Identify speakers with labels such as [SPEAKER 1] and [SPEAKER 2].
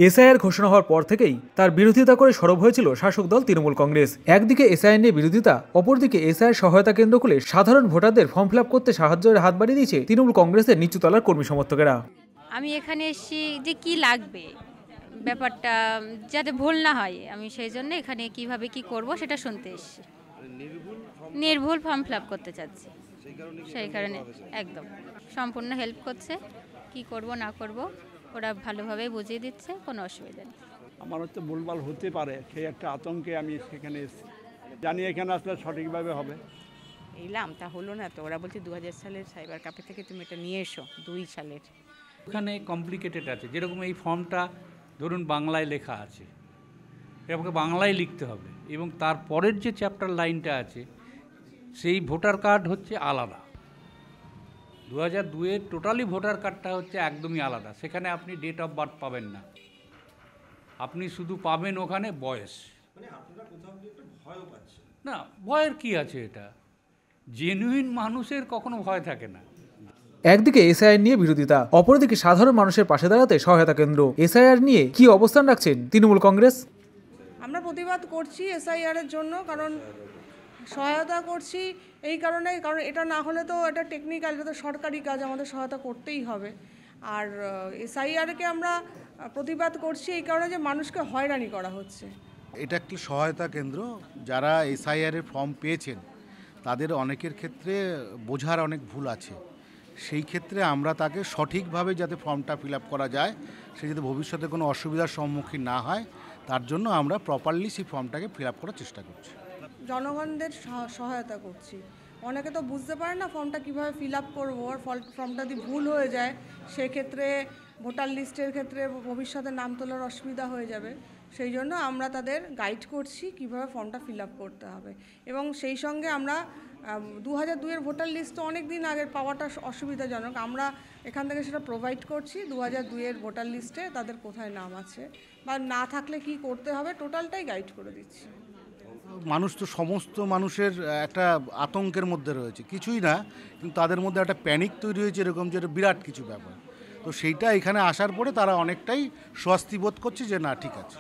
[SPEAKER 1] SIR ঘোষণা হওয়ার পর থেকেই তার বিরোধিতা করে সরব হয়েছিল শাসক দল তৃণমূল কংগ্রেস। একদিকে এসআইআর নিয়ে বিরোধিতা, অপরদিকে এসআইআর সহায়তা কেন্দ্র খুলে সাধারণ ভোটারদের ফর্ম ফিল আপ করতে সাহায্যের হাত বাড়িয়ে দিয়েছে তৃণমূল কংগ্রেসের নিচুতলার কর্মী সমর্থকেরা।
[SPEAKER 2] আমি এখানে এসেছি যে কি লাগবে ব্যাপারটা যাতে ভুল না হয়, আমি সেই জন্য এখানে কিভাবে কি করব সেটা শুনতে এসেছি। নির্ভুল ফর্ম ফিল আপ করতে চাচ্ছি, সেই কারণে একদম সম্পূর্ণ হেল্প করছে। কি করব না করব ওরা ভালোভাবে বুঝিয়ে দিচ্ছে, কোনো অসুবিধা নেই।
[SPEAKER 3] আমার হচ্ছে ভুলভাল হতে পারে সেই একটা আতঙ্কে আমি সেখানে এসেছি, জানি এখানে আসলে সঠিকভাবে হবে।
[SPEAKER 4] এলাম তা হলো না তো, ওরা বলছে 2000 সালের সাইবার ক্যাফে থেকে তুমি এটা নিয়ে এসো, 2 সালের।
[SPEAKER 5] ওখানে কমপ্লিকেটেড আছে, যেরকম এই ফর্মটা ধরুন বাংলায় লেখা আছে, আমাকে বাংলায় লিখতে হবে, এবং তারপরের যে চ্যাপ্টার লাইনটা আছে সেই ভোটার কার্ড হচ্ছে আলাদা। 2002-এর টোটালি ভোটার কার্ডটা হচ্ছে একদমই আলাদা। সেখানে আপনি ডেট অফ বার্থ পাবেন না, আপনি শুধু পাবেন ওখানে বয়স। না, ভয়ের কি আছে? এটা জেনুইন মানুষের কখনো ভয় থাকে না।
[SPEAKER 1] একদিকে এসআইআর নিয়ে বিরোধিতা, অপরদিকে সাধারণ মানুষের পাশে দাঁড়াতে সহায়তা কেন্দ্র। এসআইআর নিয়ে কি অবস্থান রাখছেন তৃণমূল কংগ্রেস?
[SPEAKER 6] আমরা প্রতিবাদ করছি এসআইআর এর জন্য, কারণ সহায়তা করছি এই কারণে, কারণ এটা না হলে তো এটা টেকনিক্যাল, এটা তো সরকারি কাজ, আমাদের সহায়তা করতেই হবে। আর এসআইআরকে আমরা প্রতিবাদ করছি এই কারণে যে মানুষকে হয়রানি করা হচ্ছে।
[SPEAKER 7] এটা একটি সহায়তা কেন্দ্র। যারা এসআইআর-এর ফর্ম পেয়েছেন তাদের অনেকের ক্ষেত্রে বোঝার অনেক ভুল আছে, সেই ক্ষেত্রে আমরা তাকে সঠিকভাবে যাতে ফর্মটা ফিল আপ করা যায়, সে যাতে ভবিষ্যতে কোনো অসুবিধার সম্মুখীন না হয়, তার জন্য আমরা প্রপারলি সেই ফর্মটাকে ফিল আপ করার চেষ্টা করছি।
[SPEAKER 6] জনগণদের সহায়তা করছি। অনেকে তো বুঝতে পারে না ফর্মটা কীভাবে ফিল আপ করবো, আর ফর্মটা যদি ভুল হয়ে যায় সেক্ষেত্রে ভোটার লিস্টের ক্ষেত্রে ভবিষ্যতে নাম তোলার অসুবিধা হয়ে যাবে। সেই জন্য আমরা তাদের গাইড করছি কীভাবে ফর্মটা ফিল আপ করতে হবে, এবং সেই সঙ্গে আমরা 2002-এর ভোটার লিস্ট তো অনেক দিন আগের পাওয়াটা অসুবিধাজনক, আমরা এখান থেকে সেটা প্রোভাইড করছি। 2002-এর ভোটার লিস্টে তাদের কোথায় নাম আছে বা না থাকলে কি করতে হবে টোটালটাই গাইড করে দিচ্ছি।
[SPEAKER 7] মানুষ তো সমস্ত মানুষের একটা আতঙ্কের মধ্যে রয়েছে, কিছুই না, কিন্তু তাদের মধ্যে একটা প্যানিক তৈরি হয়েছে এরকম, যে এটা বিরাট কিছু ব্যাপার। তো সেইটা এখানে আসার পরে তারা অনেকটাই স্বস্তি বোধ করছে যে না, ঠিক আছে।